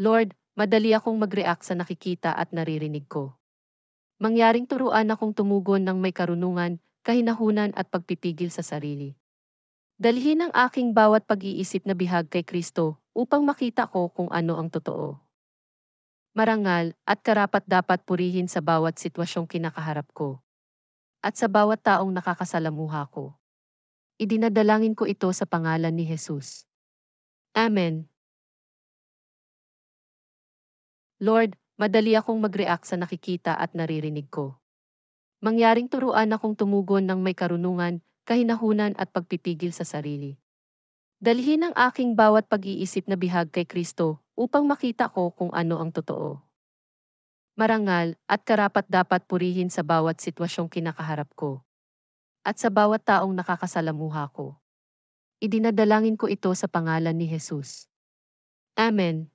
Lord, madali akong mag-react sa nakikita at naririnig ko. Mangyaring turuan akong tumugon ng may karunungan, kahinahunan at pagpipigil sa sarili. Dalhin ang aking bawat pag-iisip na bihag kay Kristo upang makita ko kung ano ang totoo. Marangal at karapat-dapat purihin sa bawat sitwasyong kinakaharap ko at sa bawat taong nakakasalamuha ko. Idinadalangin ko ito sa pangalan ni Jesus. Amen. Lord, madali akong mag-react sa nakikita at naririnig ko. Mangyaring turuan akong tumugon ng may karunungan, kahinahunan at pagpipigil sa sarili. Dalhin ang aking bawat pag-iisip na bihag kay Kristo upang makita ko kung ano ang totoo. Marangal at karapat-dapat purihin sa bawat sitwasyong kinakaharap ko at sa bawat taong nakakasalamuha ko. Idinadalangin ko ito sa pangalan ni Jesus. Amen.